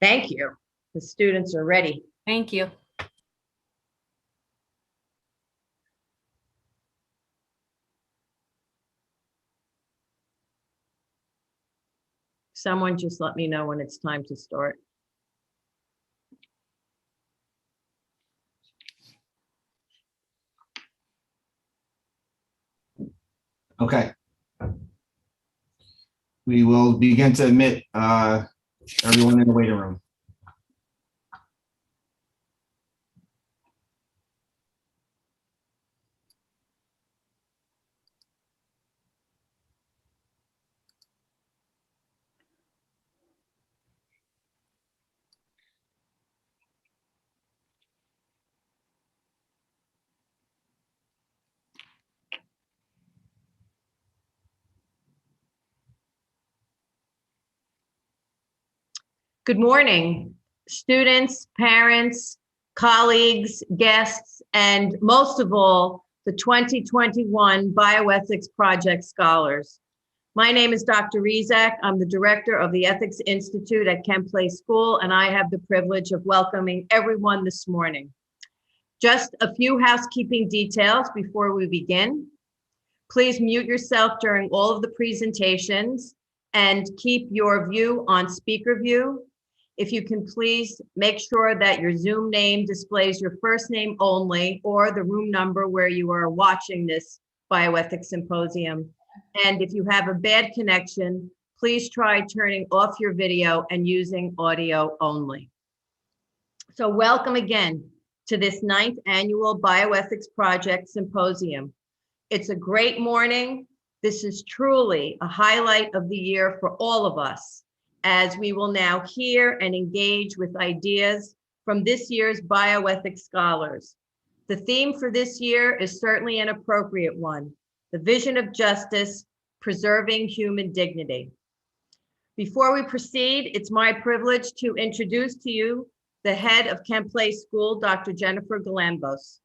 Thank you. The students are ready. Thank you. Someone just let me know when it's time to start. Okay. We will begin to admit everyone in the waiting room. Good morning, students, parents, colleagues, guests, and most of all, the 2021 Bioethics Project scholars. My name is Dr. Rizak. I'm the director of the Ethics Institute at Kent Place School, and I have the privilege of welcoming everyone this morning. Just a few housekeeping details before we begin. Please mute yourself during all of the presentations and keep your view on speaker view. If you can please make sure that your Zoom name displays your first name only or the room number where you are watching this Bioethics Symposium. And if you have a bad connection, please try turning off your video and using audio only. So welcome again to this 9th annual Bioethics Project Symposium. It's a great morning. This is truly a highlight of the year for all of us, as we will now hear and engage with ideas from this year's bioethics scholars. The theme for this year is certainly an appropriate one: the vision of justice, preserving human dignity. Before we proceed, it's my privilege to introduce to you the head of Kent Place School, Dr. Jennifer Galambos.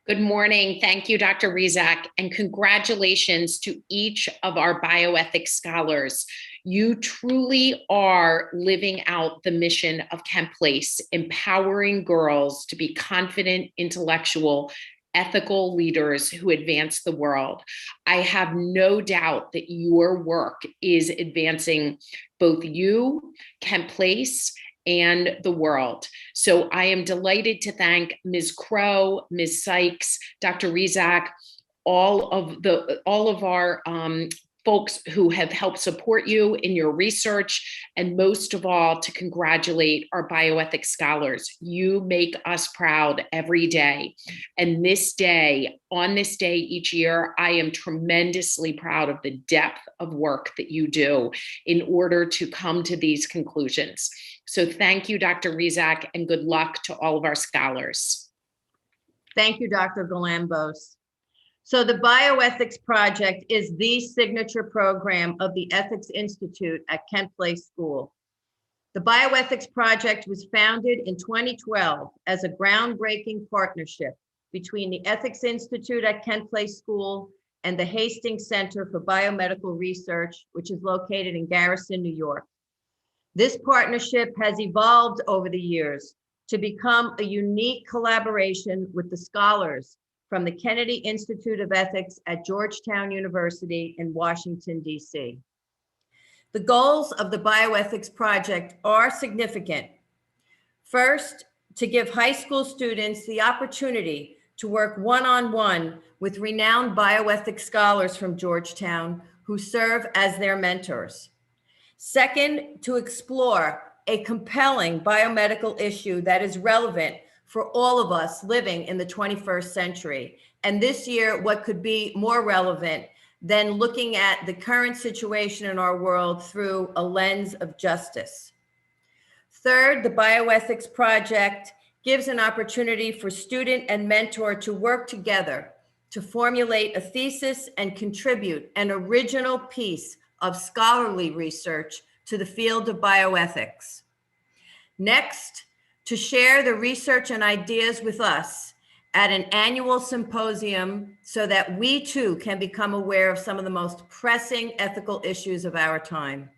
Good morning. Thank you, Dr. Rizak, and congratulations to each of our bioethics scholars. You truly are living out the mission of Kent Place, empowering girls to be confident, intellectual, ethical leaders who advance the world. I have no doubt that your work is advancing both you, Kent Place, and the world. So I am delighted to thank Ms. Crow, Ms. Sykes, Dr. Rizak, all of our folks who have helped support you in your research, and most of all, to congratulate our bioethics scholars. You make us proud every day. And on this day each year, I am tremendously proud of the depth of work that you do in order to come to these conclusions. So thank you, Dr. Rizak, and good luck to all of our scholars. Thank you, Dr. Galambos. So the Bioethics Project is the signature program of the Ethics Institute at Kent Place School. The Bioethics Project was founded in 2012 as a groundbreaking partnership between the Ethics Institute at Kent Place School and the Hastings Center for Biomedical Research, which is located in Garrison, New York. This partnership has evolved over the years to become a unique collaboration with the scholars from the Kennedy Institute of Ethics at Georgetown University in Washington, D.C. The goals of the Bioethics Project are significant. First, to give high school students the opportunity to work one-on-one with renowned bioethics scholars from Georgetown who serve as their mentors. Second, to explore a compelling biomedical issue that is relevant for all of us living in the 21st century. And this year, what could be more relevant than looking at the current situation in our world through a lens of justice? Third, the Bioethics Project gives an opportunity for student and mentor to work together to formulate a thesis and contribute an original piece of scholarly research to the field of bioethics. Next, to share the research and ideas with us at an annual symposium so that we too can become aware of some of the most pressing ethical issues of our time.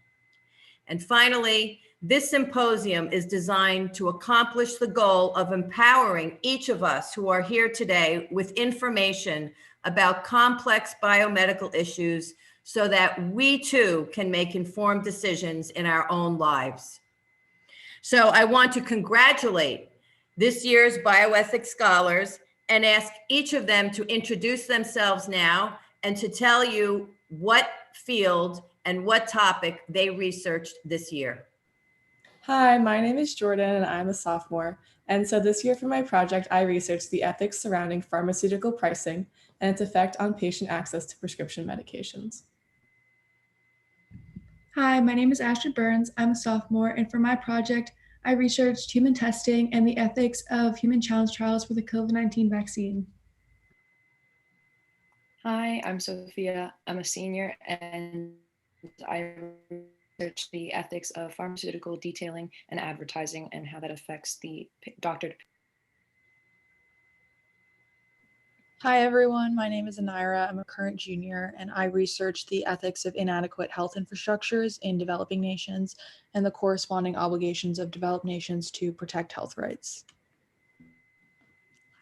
And finally, This symposium is designed to accomplish the goal of empowering each of us who are here today with information about complex biomedical issues so that we too can make informed decisions in our own lives. So I want to congratulate this year's bioethics scholars and ask each of them to introduce themselves now and to tell you what field and what topic they researched this year. Hi, my name is Jordan and I'm a sophomore. And so this year for my project, I researched the ethics surrounding pharmaceutical pricing and its effect on patient access to prescription medications. Hi, my name is Ashley Burns. I'm a sophomore, and for my project, I researched human testing and the ethics of human challenge trials for the COVID-19 vaccine. Hi, I'm Sophia. I'm a senior, and I research the ethics of pharmaceutical detailing and advertising and how that affects the doctor. Hi everyone, my name is Anira. I'm a current junior and I research the ethics of inadequate health infrastructures in developing nations and the corresponding obligations of developed nations to protect health rights.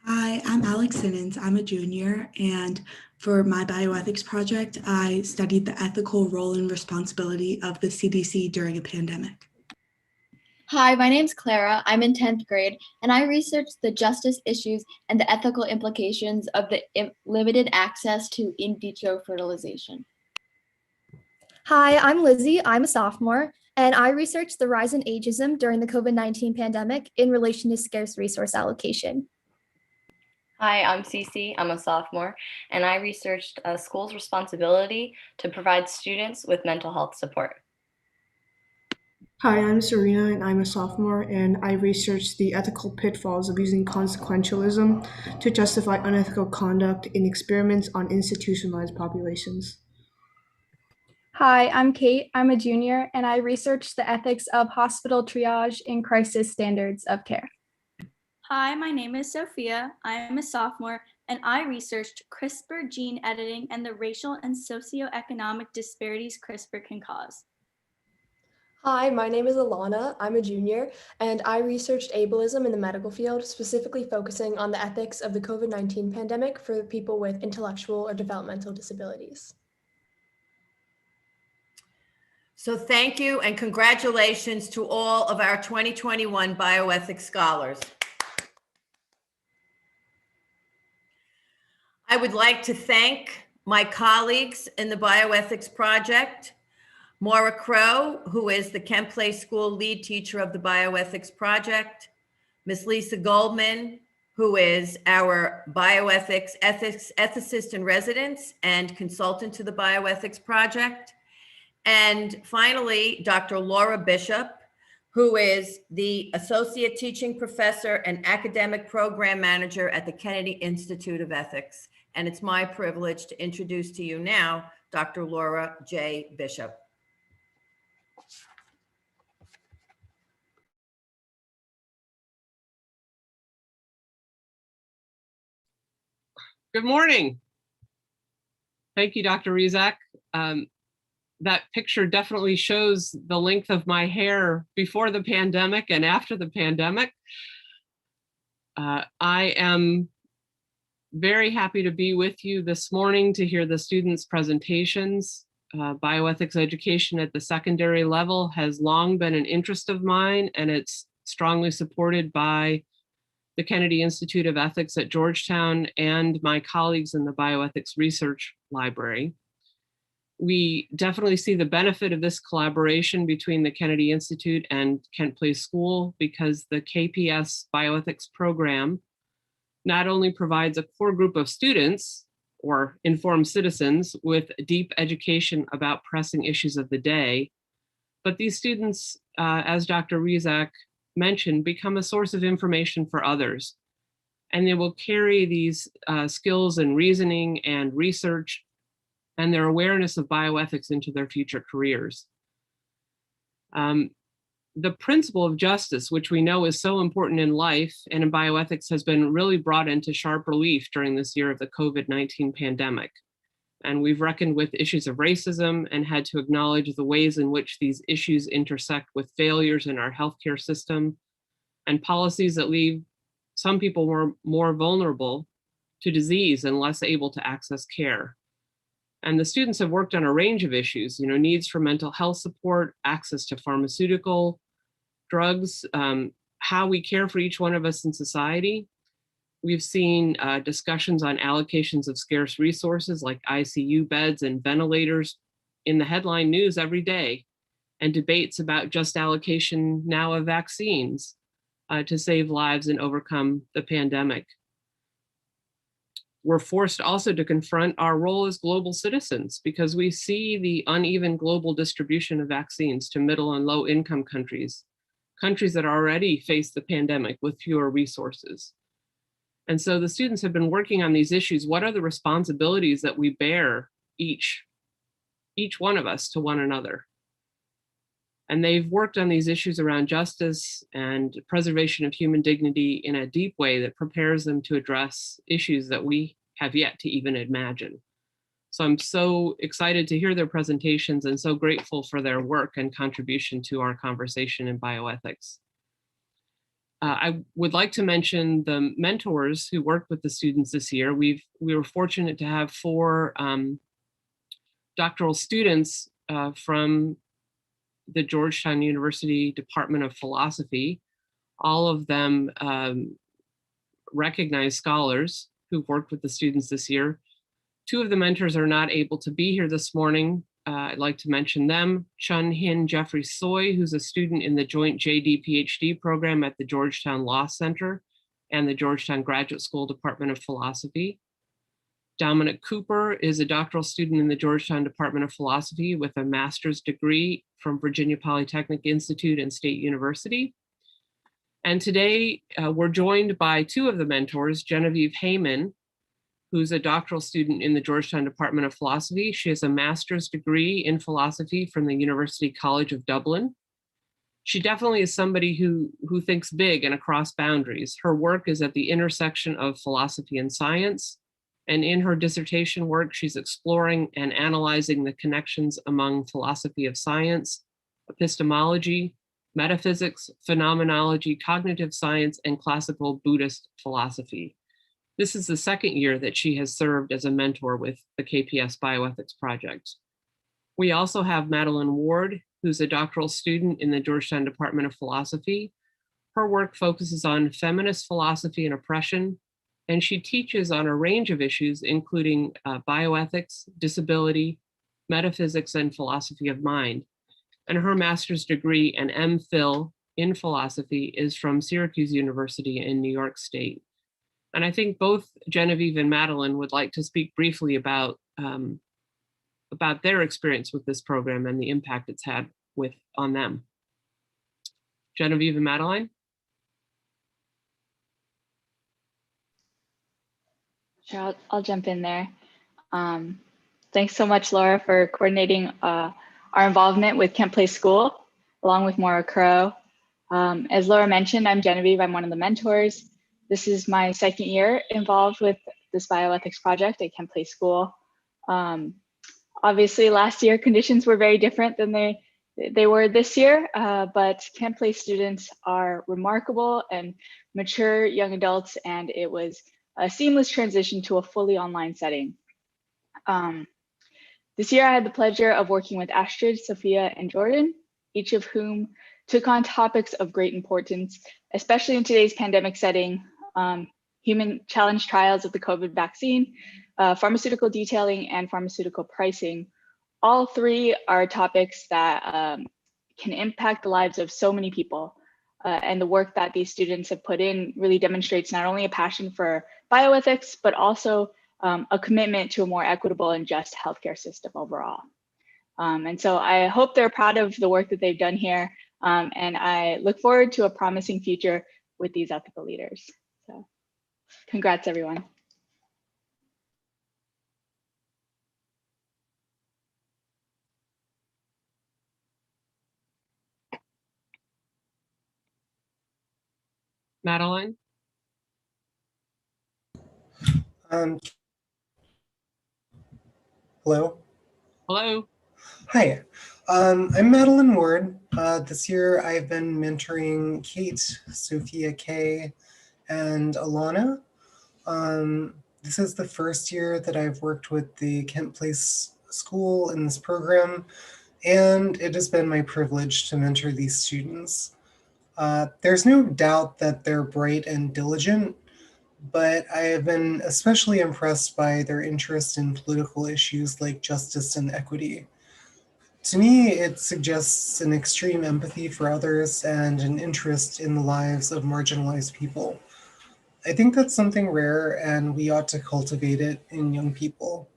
Hi, I'm Alex Simmons. I'm a junior, and for my bioethics project, I studied the ethical role and responsibility of the CDC during a pandemic. Hi, my name's Clara. I'm in 10th grade, and I researched the justice issues and the ethical implications of the limited access to in vitro fertilization. Hi, I'm Lizzie. I'm a sophomore, and I researched the rise in ageism during the COVID-19 pandemic in relation to scarce resource allocation. Hi, I'm Cece. I'm a sophomore, and I researched a school's responsibility to provide students with mental health support. Hi, I'm Serena, and I'm a sophomore, and I researched the ethical pitfalls of using consequentialism to justify unethical conduct in experiments on institutionalized populations. Hi, I'm Kate. I'm a junior, and I researched the ethics of hospital triage in crisis standards of care. Hi, my name is Sophia. I'm a sophomore, and I researched CRISPR gene editing and the racial and socioeconomic disparities CRISPR can cause. Hi, my name is Alana. I'm a junior, and I researched ableism in the medical field, specifically focusing on the ethics of the COVID-19 pandemic for people with intellectual or developmental disabilities. So thank you and congratulations to all of our 2021 bioethics scholars. I would like to thank my colleagues in the Bioethics Project, Maura Crow, who is the Kent Place School lead teacher of the Bioethics Project, Ms. Lisa Goldman, who is our bioethics ethicist in residence and consultant to the Bioethics Project, and finally, Dr. Laura Bishop, who is the associate teaching professor and academic program manager at the Kennedy Institute of Ethics. And it's my privilege to introduce to you now, Dr. Laura J. Bishop. Good morning. Thank you, Dr. Rizak. That picture definitely shows the length of my hair before the pandemic and after the pandemic. I am very happy to be with you this morning to hear the students' presentations. Bioethics education at the secondary level has long been an interest of mine, and it's strongly supported by the Kennedy Institute of Ethics at Georgetown and my colleagues in the Bioethics Research Library. We definitely see the benefit of this collaboration between the Kennedy Institute and Kent Place School because the KPS Bioethics program not only provides a core group of students or informed citizens with deep education about pressing issues of the day, but these students, as Dr. Rizak mentioned, become a source of information for others. And they will carry these skills in reasoning and research and their awareness of bioethics into their future careers. The principle of justice, which we know is so important in life and in bioethics, has been really brought into sharp relief during this year of the COVID-19 pandemic. And we've reckoned with issues of racism and had to acknowledge the ways in which these issues intersect with failures in our healthcare system and policies that leave some people more vulnerable to disease and less able to access care. And the students have worked on a range of issues, needs for mental health support, access to pharmaceutical drugs, how we care for each one of us in society. We've seen discussions on allocations of scarce resources like ICU beds and ventilators in the headline news every day, and debates about just allocation now of vaccines to save lives and overcome the pandemic. We're forced also to confront our role as global citizens because we see the uneven global distribution of vaccines to middle and low income countries that already face the pandemic with fewer resources. And so the students have been working on these issues. What are the responsibilities that we bear, each one of us, to one another? And they've worked on these issues around justice and preservation of human dignity in a deep way that prepares them to address issues that we have yet to even imagine. So I'm so excited to hear their presentations and so grateful for their work and contribution to our conversation in bioethics. I would like to mention the mentors who worked with the students this year. We were fortunate to have 4 doctoral students from the Georgetown University Department of Philosophy, all of them recognized scholars who've worked with the students this year. 2 of the mentors are not able to be here this morning. I'd like to mention them. Chun Hin Jeffrey Soy, who's a student in the joint JD PhD program at the Georgetown Law Center and the Georgetown Graduate School Department of Philosophy. Dominic Cooper is a doctoral student in the Georgetown Department of Philosophy with a master's degree from Virginia Polytechnic Institute and State University. And today we're joined by 2 of the mentors, Genevieve Heyman, who's a doctoral student in the Georgetown Department of Philosophy. She has a master's degree in philosophy from the University College of Dublin. She definitely is somebody who thinks big and across boundaries. Her work is at the intersection of philosophy and science. And in her dissertation work, she's exploring and analyzing the connections among philosophy of science, epistemology, metaphysics, phenomenology, cognitive science, and classical Buddhist philosophy. This is the 2nd year that she has served as a mentor with the KPS Bioethics Project. We also have Madeline Ward, who's a doctoral student in the Georgetown Department of Philosophy. Her work focuses on feminist philosophy and oppression, and she teaches on a range of issues, including bioethics, disability, metaphysics, and philosophy of mind. And her master's degree and MPhil in philosophy is from Syracuse University in New York State. And I think both Genevieve and Madeline would like to speak briefly about their experience with this program and the impact it's had on them. Genevieve and Madeline? Sure, I'll jump in there. Thanks so much, Laura, for coordinating our involvement with Kent Place School, along with Maura Crow. As Laura mentioned, I'm Genevieve. I'm one of the mentors. This is my 2nd year involved with this bioethics project at Kent Place School. Obviously, last year conditions were very different than they were this year, but Kent Place students are remarkable and mature young adults, and it was a seamless transition to a fully online setting. This year, I had the pleasure of working with Astrid, Sophia, and Jordan, each of whom took on topics of great importance, especially in today's pandemic setting: human challenge trials of the COVID vaccine, pharmaceutical detailing, and pharmaceutical pricing. All 3 are topics that can impact the lives of so many people. And the work that these students have put in really demonstrates not only a passion for bioethics, but also a commitment to a more equitable and just healthcare system overall. And so I hope they're proud of the work that they've done here. And I look forward to a promising future with these ethical leaders. So congrats, everyone. Madeline? Hello. Hello. Hi. I'm Madeline Ward. This year I've been mentoring Kate, Sophia K, and Alana. This is the first year that I've worked with the Kent Place School in this program, and it has been my privilege to mentor these students. There's no doubt that they're bright and diligent, but I have been especially impressed by their interest in political issues like justice and equity. To me, it suggests an extreme empathy for others and an interest in the lives of marginalized people. I think that's something rare, and we ought to cultivate it in young people.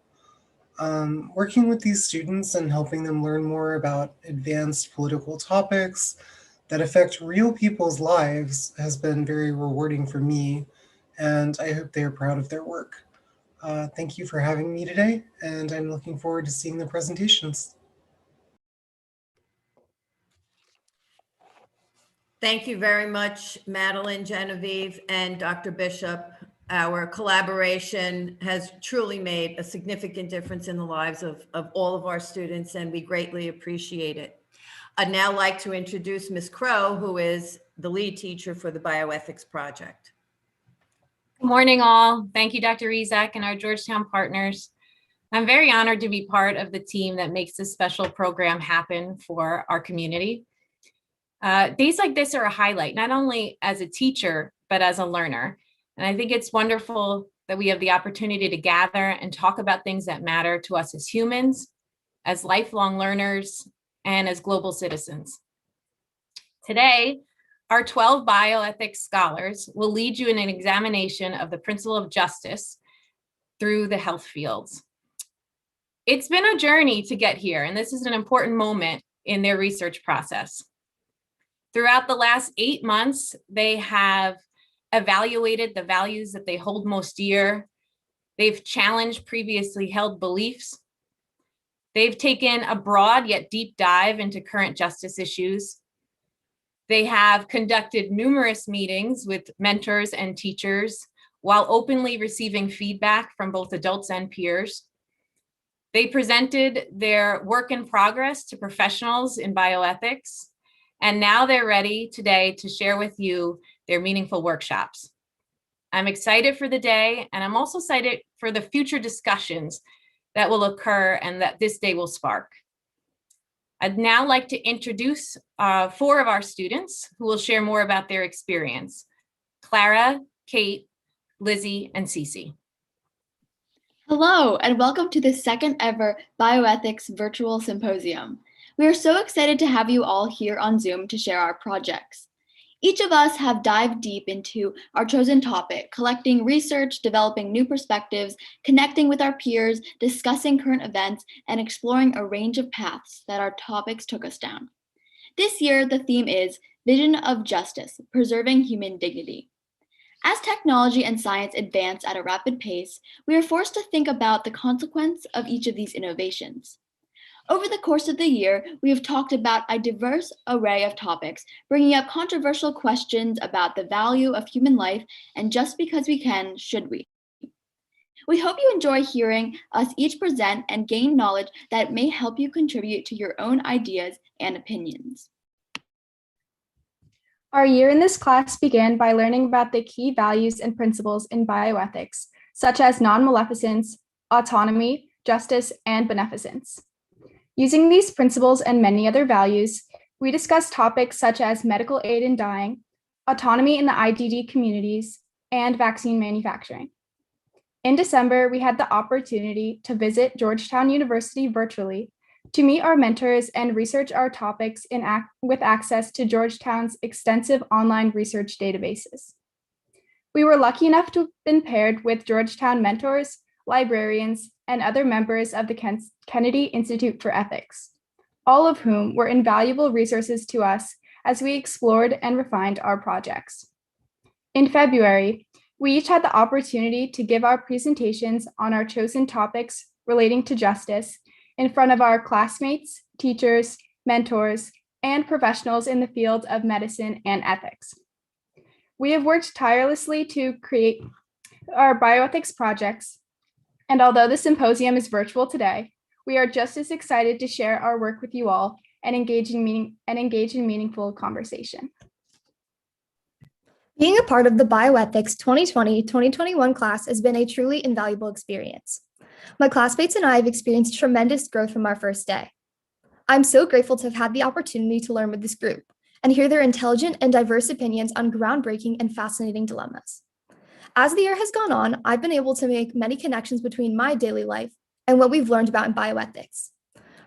Working with these students and helping them learn more about advanced political topics that affect real people's lives has been very rewarding for me, and I hope they are proud of their work. Thank you for having me today, and I'm looking forward to seeing the presentations. Thank you very much, Madeline, Genevieve, and Dr. Bishop. Our collaboration has truly made a significant difference in the lives of all of our students, and we greatly appreciate it. I'd now like to introduce Ms. Crow, who is the lead teacher for the Bioethics Project. Good morning, all. Thank you, Dr. Rezac and our Georgetown partners. I'm very honored to be part of the team that makes this special program happen for our community. Days like this are a highlight, not only as a teacher, but as a learner. And I think it's wonderful that we have the opportunity to gather and talk about things that matter to us as humans, as lifelong learners, and as global citizens. Today, our 12 bioethics scholars will lead you in an examination of the principle of justice through the health fields. It's been a journey to get here, and this is an important moment in their research process. Throughout the last 8 months, they have evaluated the values that they hold most dear. They've challenged previously held beliefs. They've taken a broad yet deep dive into current justice issues. They have conducted numerous meetings with mentors and teachers while openly receiving feedback from both adults and peers. They presented their work in progress to professionals in bioethics, and now they're ready today to share with you their meaningful workshops. I'm excited for the day, and I'm also excited for the future discussions that will occur and that this day will spark. I'd now like to introduce 4 of our students who will share more about their experience: Clara, Kate, Lizzie, and Cece. Hello, and welcome to the second ever Bioethics Virtual Symposium. We are so excited to have you all here on Zoom to share our projects. Each of us have dived deep into our chosen topic, collecting research, developing new perspectives, connecting with our peers, discussing current events, and exploring a range of paths that our topics took us down. This year, the theme is Vision of Justice, Preserving Human Dignity. As technology and science advance at a rapid pace, we are forced to think about the consequence of each of these innovations. Over the course of the year, we have talked about a diverse array of topics, bringing up controversial questions about the value of human life and just because we can, should we? We hope you enjoy hearing us each present and gain knowledge that may help you contribute to your own ideas and opinions. Our year in this class began by learning about the key values and principles in bioethics, such as non-maleficence, autonomy, justice, and beneficence. Using these principles and many other values, we discussed topics such as medical aid in dying, autonomy in the IDD communities, and vaccine manufacturing. In December, we had the opportunity to visit Georgetown University virtually to meet our mentors and research our topics with access to Georgetown's extensive online research databases. We were lucky enough to have been paired with Georgetown mentors, librarians, and other members of the Kennedy Institute for Ethics, all of whom were invaluable resources to us as we explored and refined our projects. In February, we each had the opportunity to give our presentations on our chosen topics relating to justice in front of our classmates, teachers, mentors, and professionals in the field of medicine and ethics. We have worked tirelessly to create our bioethics projects, and although the symposium is virtual today, We are just as excited to share our work with you all and engage in meaningful conversation. Being a part of the Bioethics 2020-2021 class has been a truly invaluable experience. My classmates and I have experienced tremendous growth from our first day. I'm so grateful to have had the opportunity to learn with this group and hear their intelligent and diverse opinions on groundbreaking and fascinating dilemmas. As the year has gone on, I've been able to make many connections between my daily life and what we've learned about in bioethics.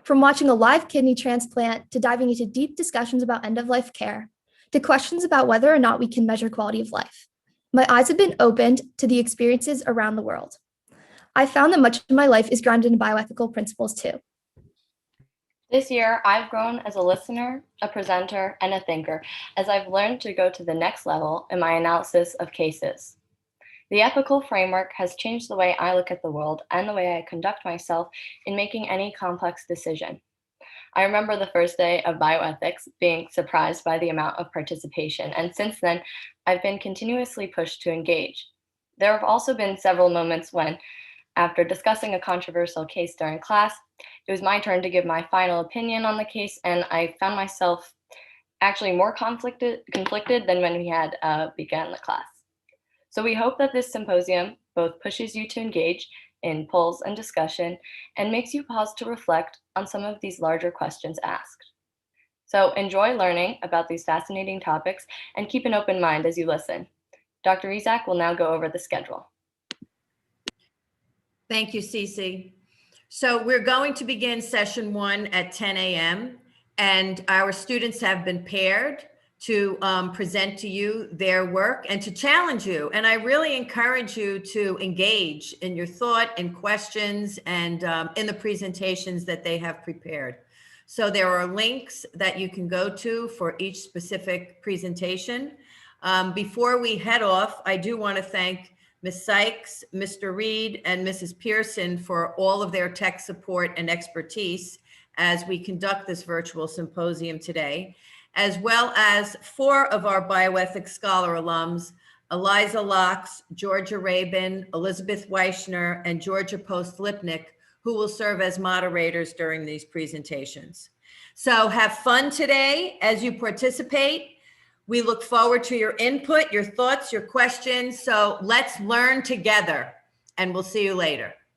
From watching a live kidney transplant to diving into deep discussions about end-of-life care, to questions about whether or not we can measure quality of life, my eyes have been opened to the experiences around the world. I found that much of my life is grounded in bioethical principles too. This year, I've grown as a listener, a presenter, and a thinker, as I've learned to go to the next level in my analysis of cases. The ethical framework has changed the way I look at the world and the way I conduct myself in making any complex decision. I remember the first day of bioethics being surprised by the amount of participation, and since then, I've been continuously pushed to engage. There have also been several moments when, after discussing a controversial case during class, it was my turn to give my final opinion on the case, and I found myself actually more conflicted than when we had begun the class. So we hope that this symposium both pushes you to engage in polls and discussion and makes you pause to reflect on some of these larger questions asked. So enjoy learning about these fascinating topics and keep an open mind as you listen. Dr. Rezac will now go over the schedule. Thank you, Cece. So we're going to begin session 1 at 10 a.m. and our students have been paired to present to you their work and to challenge you. And I really encourage you to engage in your thought and questions and in the presentations that they have prepared. So there are links that you can go to for each specific presentation. Before we head off, I do want to thank Ms. Sykes, Mr. Reed, and Mrs. Pearson for all of their tech support and expertise as we conduct this virtual symposium today, as well as 4 of our Bioethics Scholar alums, Eliza Locks, Georgia Rabin, Elizabeth Weichner, and Georgia Post-Lipnick, who will serve as moderators during these presentations. So have fun today as you participate. We look forward to your input, your thoughts, your questions. So let's learn together, and we'll see you later.